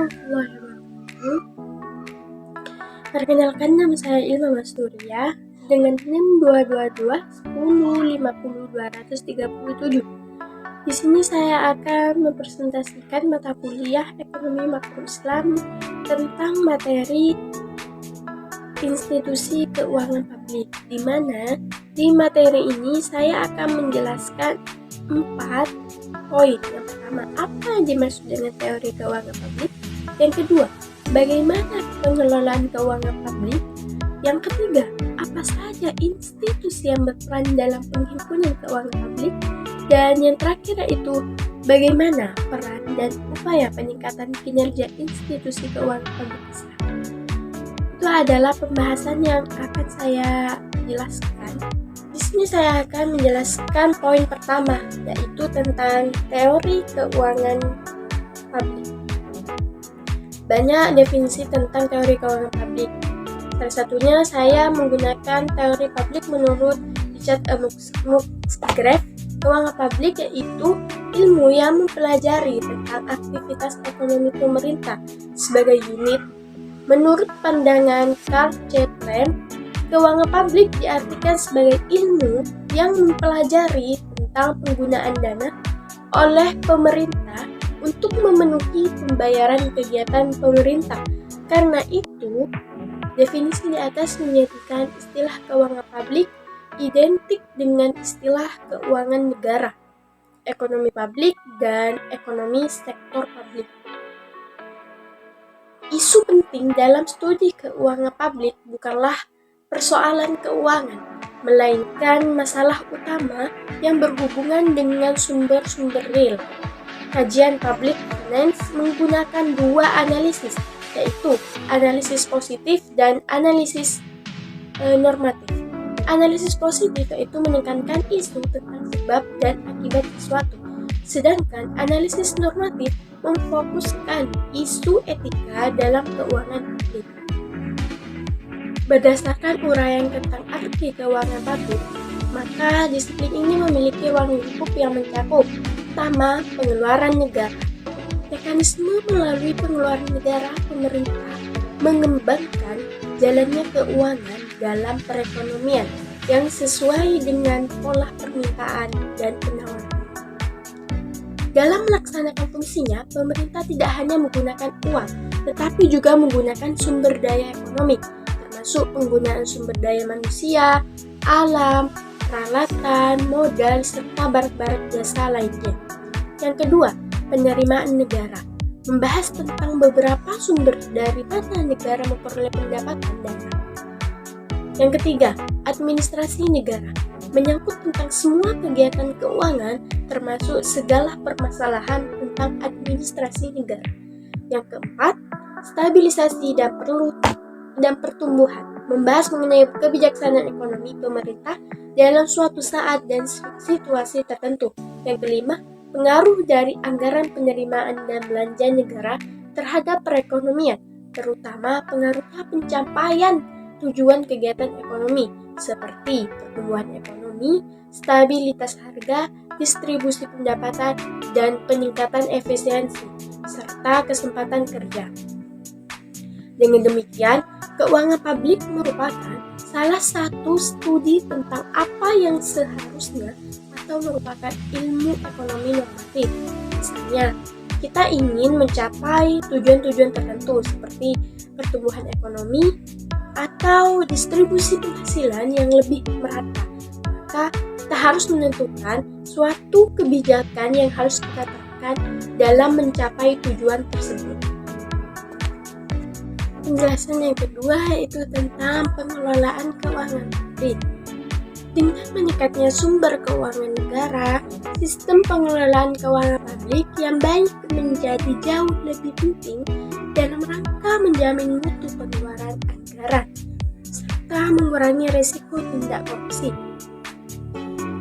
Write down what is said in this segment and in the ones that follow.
warahmatullahi wabarakatuh. Perkenalkan, nama saya Ilma Masturia dengan NIM 222-10-50-237. Di sini saya akan mempresentasikan mata kuliah Ekonomi Makro Islam tentang materi institusi keuangan publik, di mana di materi ini saya akan menjelaskan 4 poin. Yang pertama, apa yang dimaksud dengan teori keuangan publik? Yang kedua, bagaimana pengelolaan keuangan publik? Yang ketiga, apa saja institusi yang berperan dalam penghimpunan keuangan publik? Dan yang terakhir yaitu bagaimana peran dan upaya peningkatan kinerja institusi keuangan publik Islam. Itu adalah pembahasan yang akan saya jelaskan. Di sini saya akan menjelaskan poin pertama, yaitu tentang teori keuangan publik. Banyak definisi tentang teori keuangan publik. Salah satunya saya menggunakan teori publik menurut Richard Musgrave. Keuangan publik yaitu ilmu yang mempelajari tentang aktivitas ekonomi pemerintah sebagai unit. Menurut pandangan Karl Chaplin, keuangan publik diartikan sebagai ilmu yang mempelajari tentang penggunaan dana oleh pemerintah untuk memenuhi pembayaran kegiatan pemerintah. Karena itu, definisi di atas menyatakan istilah keuangan publik identik dengan istilah keuangan negara, ekonomi publik, dan ekonomi sektor publik. Isu penting dalam studi keuangan publik bukanlah persoalan keuangan, melainkan masalah utama yang berhubungan dengan sumber-sumber real. Kajian public finance menggunakan dua analisis, yaitu analisis positif dan analisis normatif. Analisis positif yaitu menekankan isu tentang sebab dan akibat sesuatu, sedangkan analisis normatif memfokuskan isu etika dalam keuangan publik. Berdasarkan uraian tentang arti keuangan publik, maka disiplin ini memiliki ruang lingkup yang mencakup pertama, pengeluaran negara. Mekanisme melalui pengeluaran negara, pemerintah mengembangkan jalannya keuangan dalam perekonomian yang sesuai dengan pola permintaan dan penawaran. Dalam melaksanakan fungsinya, pemerintah tidak hanya menggunakan uang, tetapi juga menggunakan sumber daya ekonomi, termasuk penggunaan sumber daya manusia, alam, peralatan, modal, serta barang-barang jasa lainnya. Yang kedua, penerimaan negara. Membahas tentang beberapa sumber dari mana negara memperoleh pendapatan dasar. Yang ketiga, administrasi negara. Menyangkut tentang semua kegiatan keuangan, termasuk segala permasalahan tentang administrasi negara. Yang keempat, stabilisasi dan pertumbuhan. Membahas mengenai kebijaksanaan ekonomi pemerintah dalam suatu saat dan situasi tertentu. Yang kelima, pengaruh dari anggaran penerimaan dan belanja negara terhadap perekonomian, terutama pengaruhnya pencapaian tujuan kegiatan ekonomi seperti pertumbuhan ekonomi, stabilitas harga, distribusi pendapatan, dan peningkatan efisiensi, serta kesempatan kerja. Dengan demikian, keuangan publik merupakan salah satu studi tentang apa yang seharusnya atau merupakan ilmu ekonomi normatif. Misalnya, kita ingin mencapai tujuan-tujuan tertentu seperti pertumbuhan ekonomi atau distribusi penghasilan yang lebih merata. Maka kita harus menentukan suatu kebijakan yang harus kita terapkan dalam mencapai tujuan tersebut. Penjelasan yang kedua yaitu tentang pengelolaan keuangan publik. Dengan meningkatnya sumber keuangan negara, sistem pengelolaan keuangan publik yang baik menjadi jauh lebih penting dalam rangka menjamin mutu pengeluaran anggaran serta mengurangi risiko tindak korupsi.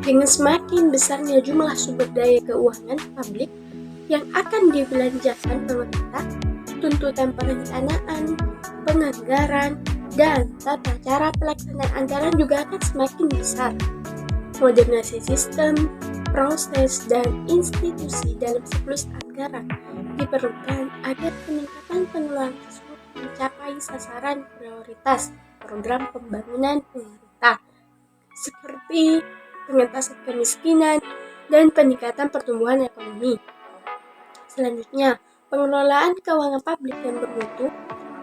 Dengan semakin besarnya jumlah sumber daya keuangan publik yang akan dibelanjakan pemerintah, tuntutan perencanaan, penganggaran, dan tata cara pelaksanaan anggaran juga akan semakin besar. Modernisasi sistem, proses, dan institusi dalam siklus anggaran diperlukan agar peningkatan pengeluaran tersebut mencapai sasaran prioritas program pembangunan pemerintah seperti pengentasan kemiskinan dan peningkatan pertumbuhan ekonomi. Selanjutnya, pengelolaan keuangan publik yang bermutu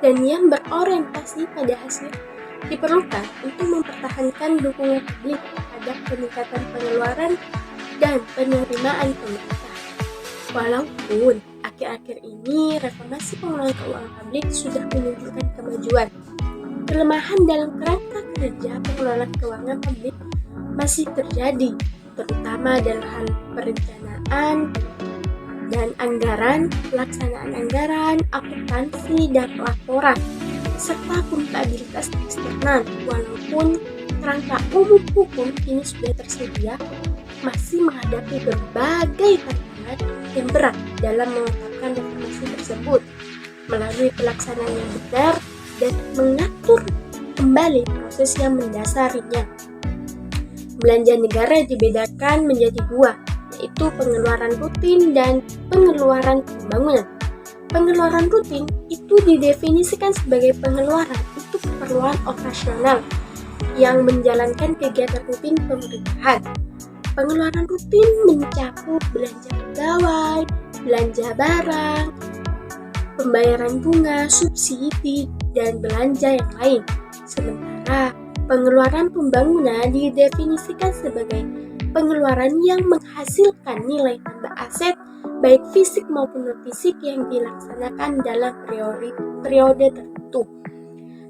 dan yang berorientasi pada hasil diperlukan untuk mempertahankan dukungan publik terhadap peningkatan pengeluaran dan penerimaan pemerintah. Walaupun akhir-akhir ini reformasi pengelolaan keuangan publik sudah menunjukkan kemajuan, kelemahan dalam kerangka kerja pengelolaan keuangan publik masih terjadi, terutama dalam hal perencanaan dan anggaran, pelaksanaan anggaran, akuntansi, dan pelaporan, serta akuntabilitas eksternal. Walaupun kerangka umum hukum ini sudah tersedia, masih menghadapi berbagai tantangan yang berat dalam menetapkan reformasi tersebut melalui pelaksanaan yang benar dan mengatur kembali proses yang mendasarinya. Belanja negara dibedakan menjadi dua, yaitu pengeluaran rutin dan pengeluaran pembangunan. Pengeluaran rutin itu didefinisikan sebagai pengeluaran untuk keperluan operasional yang menjalankan kegiatan rutin pemerintahan. Pengeluaran rutin mencakup belanja pegawai, belanja barang, pembayaran bunga, subsidi, dan belanja yang lain. Sementara pengeluaran pembangunan didefinisikan sebagai pengeluaran yang menghasilkan nilai tambah aset baik fisik maupun non-fisik yang dilaksanakan dalam periode tertentu.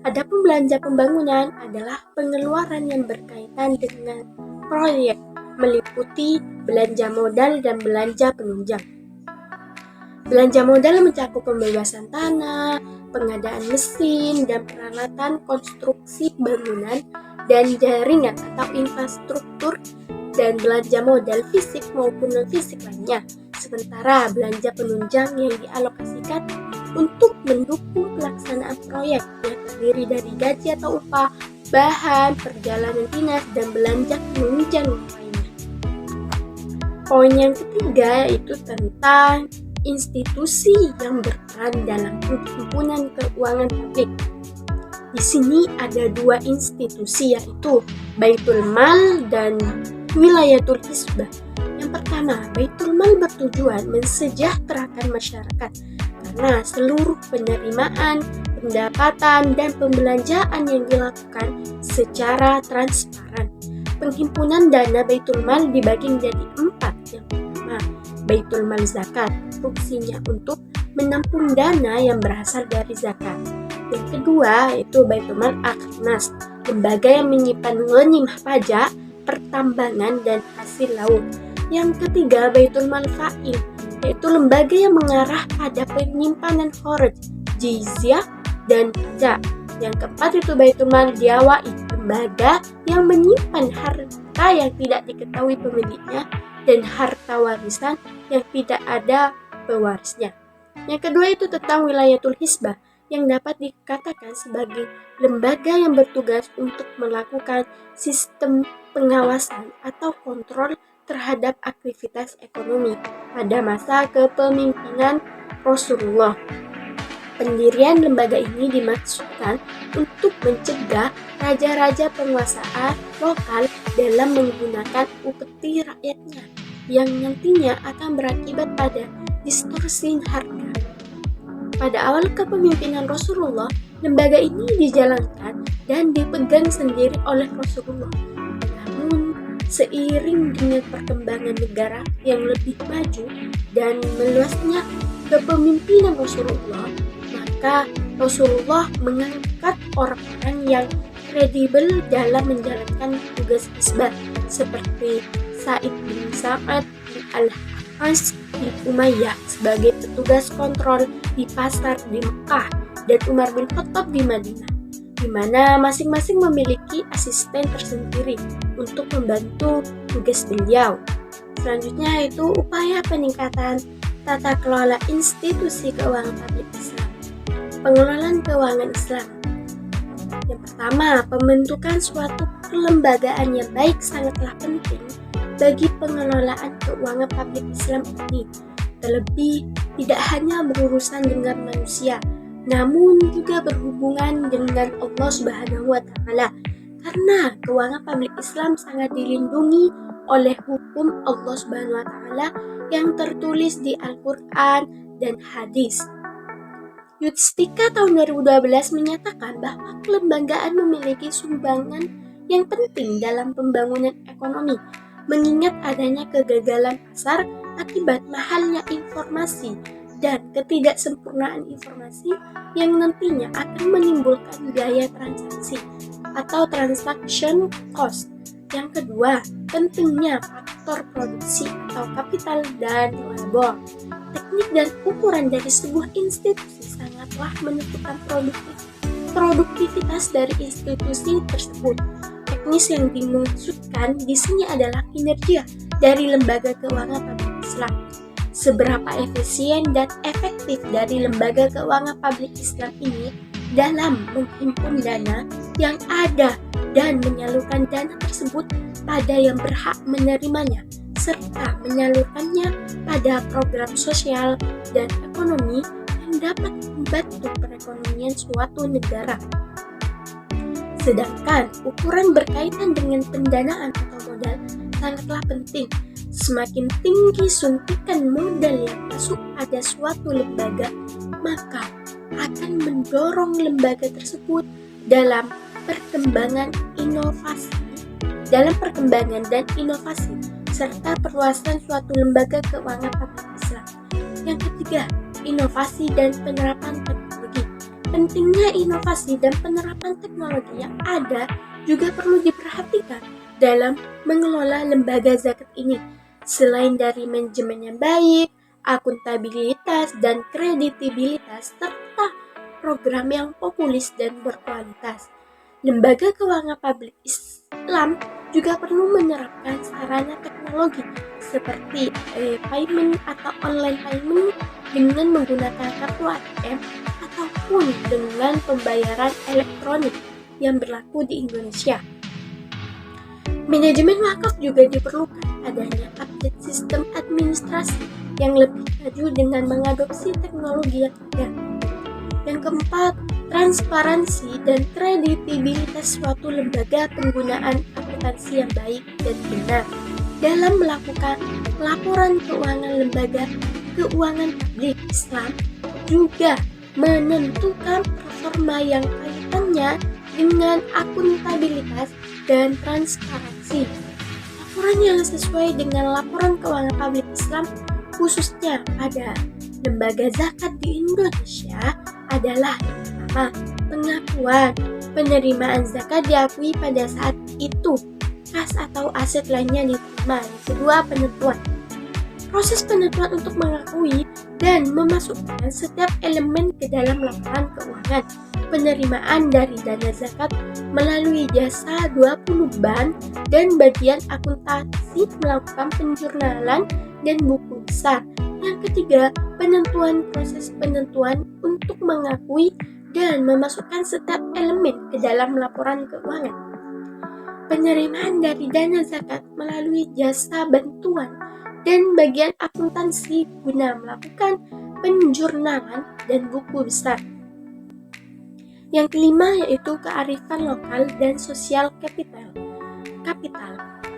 Adapun belanja pembangunan adalah pengeluaran yang berkaitan dengan proyek, meliputi belanja modal dan belanja penunjang. Belanja modal mencakup pembebasan tanah, pengadaan mesin dan peralatan konstruksi bangunan dan jaringan atau infrastruktur, dan belanja modal fisik maupun non-fisik lainnya. Sementara belanja penunjang yang dialokasikan untuk mendukung pelaksanaan proyek yang terdiri dari gaji atau upah, bahan, perjalanan dinas, dan belanja penunjang lainnya. Poin yang ketiga yaitu tentang institusi yang berperan dalam penghimpunan keuangan publik. Di sini ada dua institusi, yaitu Baitul Mal dan Wilayatul Hisbah. Yang pertama, Baitul Mal bertujuan mensejahterakan masyarakat karena seluruh penerimaan, pendapatan, dan pembelanjaan yang dilakukan secara transparan. Penghimpunan dana Baitul Mal dibagi menjadi 4. Yang pertama, Baitul Mal Zakat, fungsinya untuk menampung dana yang berasal dari zakat. Yang kedua, yaitu Baitul Mal Akhnas, lembaga yang menyimpan ghanimah pajak, pertambangan, dan hasil laut. Yang ketiga, Baitul Mal Fa'il, yaitu lembaga yang mengarah pada penyimpanan kharaj, jizyah, dan pajak. Yang keempat itu Baitul Mal Diawai, lembaga yang menyimpan harta yang tidak diketahui pemiliknya dan harta warisan yang tidak ada pewarisnya. Yang kedua itu tentang Wilayatul Hisbah, yang dapat dikatakan sebagai lembaga yang bertugas untuk melakukan sistem pengawasan atau kontrol terhadap aktivitas ekonomi pada masa kepemimpinan Rasulullah. Pendirian lembaga ini dimaksudkan untuk mencegah raja-raja penguasaan lokal dalam menggunakan upeti rakyatnya yang nantinya akan berakibat pada distorsi harga. Pada awal kepemimpinan Rasulullah, lembaga ini dijalankan dan dipegang sendiri oleh Rasulullah. Namun, seiring dengan perkembangan negara yang lebih maju dan meluasnya kepemimpinan Rasulullah, maka Rasulullah mengangkat orang-orang yang kredibel dalam menjalankan tugas hisbah seperti Sa'id bin Sa'ad bin Al-As bin Umayyah sebagai petugas kontrol di pasar di Mekah dan Umar bin Khattab di Madinah, di mana masing-masing memiliki asisten tersendiri untuk membantu tugas beliau. Selanjutnya itu upaya peningkatan tata kelola institusi keuangan publik Islam. Pengelolaan keuangan Islam. Yang pertama, pembentukan suatu kelembagaan yang baik sangatlah penting bagi pengelolaan keuangan publik Islam ini. Terlebih tidak hanya berurusan dengan manusia, namun juga berhubungan dengan Allah Subhanahu wa Ta'ala. Karena keuangan publik Islam sangat dilindungi oleh hukum Allah Subhanahu wa Ta'ala yang tertulis di Al-Quran dan hadis. Yudhisthika tahun 2012 menyatakan bahwa kelembagaan memiliki sumbangan yang penting dalam pembangunan ekonomi, mengingat adanya kegagalan pasar akibat mahalnya informasi dan ketidaksempurnaan informasi yang nantinya akan menimbulkan biaya transaksi atau transaction cost. Yang kedua, pentingnya faktor produksi atau kapital dan labor. Teknik dan ukuran dari sebuah institusi sangatlah menentukan produktivitas dari institusi tersebut. Teknis yang dimaksudkan di sini adalah kinerja dari lembaga keuangan publik Islam. Seberapa efisien dan efektif dari lembaga keuangan publik Islam ini dalam menghimpun dana yang ada dan menyalurkan dana tersebut pada yang berhak menerimanya, serta menyalurkannya pada program sosial dan ekonomi yang dapat membantu perekonomian suatu negara. Sedangkan ukuran berkaitan dengan pendanaan atau modal sangatlah penting. Semakin tinggi suntikan modal yang masuk pada suatu lembaga, maka akan mendorong lembaga tersebut dalam perkembangan dan inovasi serta perluasan suatu lembaga keuangan publik Islam. Yang ketiga, inovasi dan penerapan teknologi. Pentingnya inovasi dan penerapan teknologi yang ada juga perlu diperhatikan dalam mengelola lembaga zakat ini. Selain dari manajemen yang baik, akuntabilitas dan kreditibilitas, serta program yang populis dan berkualitas, lembaga keuangan publik Islam juga perlu menerapkan sarana teknologi seperti payment atau online payment dengan menggunakan kartu ATM ataupun dengan pembayaran elektronik yang berlaku di Indonesia. Manajemen wakaf juga diperlukan adanya update sistem administrasi yang lebih maju dengan mengadopsi teknologi yang ada. Yang keempat, transparansi dan kreditibilitas suatu lembaga, penggunaan akuntansi yang baik dan benar dalam melakukan laporan keuangan lembaga keuangan publik Islam juga menentukan performa yang kaitannya dengan akuntabilitas dan transparansi. Laporan yang sesuai dengan laporan keuangan publik Islam khususnya pada lembaga zakat di Indonesia adalah yang pertama, pengakuan penerimaan zakat diakui pada saat itu kas atau aset lainnya diterima. Yang kedua, penentuan. Proses penentuan untuk mengakui dan memasukkan setiap elemen ke dalam laporan keuangan penerimaan dari dana zakat melalui jasa 20 bank dan bagian akuntansi melakukan penjurnalan dan buku besar. Yang ketiga, penentuan. Proses penentuan untuk mengakui dan memasukkan setiap elemen ke dalam laporan keuangan penerimaan dari dana zakat melalui jasa bantuan dan bagian akuntansi guna melakukan penjurnalan dan buku besar. Yang kelima yaitu kearifan lokal dan sosial kapital.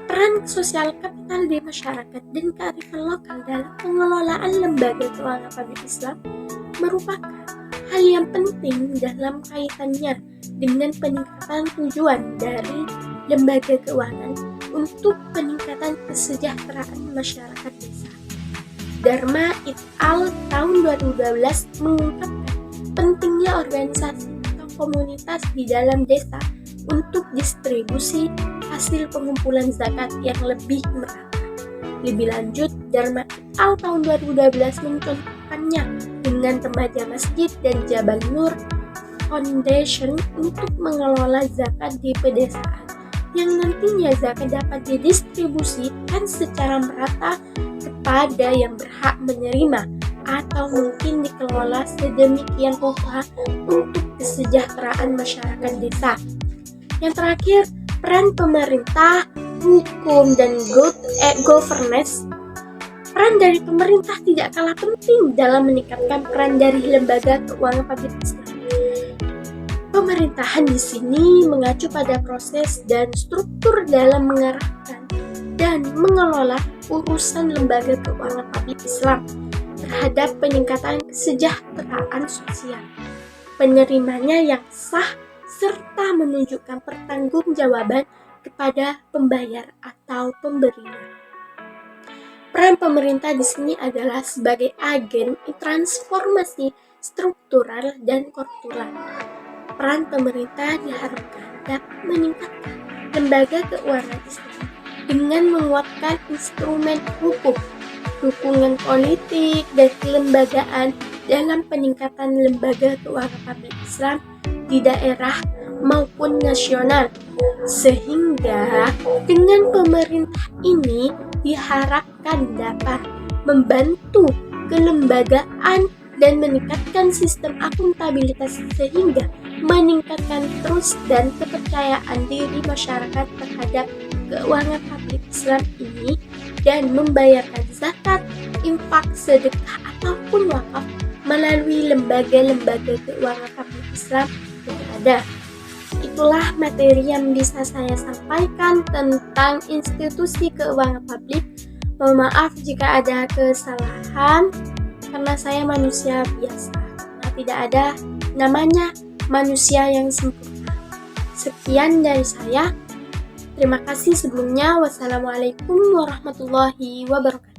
Peran sosial kapital di masyarakat dan kearifan lokal dalam pengelolaan lembaga keuangan publik Islam merupakan hal yang penting dalam kaitannya dengan peningkatan tujuan dari lembaga keuangan untuk peningkatan kesejahteraan masyarakat desa. Dharma et al. Tahun 2012 mengungkapkan pentingnya organisasi atau komunitas di dalam desa untuk distribusi hasil pengumpulan zakat yang lebih merata. Lebih lanjut, Dharma et al. Tahun 2012 mencontohkannya dengan remaja masjid dan Jabal Nur Foundation untuk mengelola zakat di pedesaan, yang nantinya zakat dapat didistribusikan secara merata kepada yang berhak menerima atau mungkin dikelola sedemikian rupa untuk kesejahteraan masyarakat desa. Yang terakhir, peran pemerintah, hukum, dan governance. Peran dari pemerintah tidak kalah penting dalam meningkatkan peran dari lembaga keuangan publik Islam. Pemerintahan di sini mengacu pada proses dan struktur dalam mengarahkan dan mengelola urusan lembaga keuangan publik Islam terhadap peningkatan kesejahteraan sosial, penerimanya yang sah, serta menunjukkan pertanggungjawaban kepada pembayar atau pemberinya. Peran pemerintah di sini adalah sebagai agen transformasi struktural dan kultural. Peran pemerintah diharapkan dapat meningkatkan lembaga keuangan Islam dengan menguatkan instrumen hukum, dukungan politik, dan kelembagaan dalam peningkatan lembaga keuangan publik Islam di daerah maupun nasional, sehingga dengan pemerintah ini diharapkan dapat membantu kelembagaan dan meningkatkan sistem akuntabilitas sehingga meningkatkan trust dan kepercayaan diri masyarakat terhadap keuangan publik Islam ini dan membayarkan zakat, infak, sedekah ataupun wakaf melalui lembaga-lembaga keuangan publik Islam yang ada. Itulah materi yang bisa saya sampaikan tentang institusi keuangan publik. Mohon maaf jika ada kesalahan karena saya manusia biasa. Karena tidak ada namanya manusia yang sempurna. Sekian dari saya. Terima kasih sebelumnya. Wassalamualaikum warahmatullahi wabarakatuh.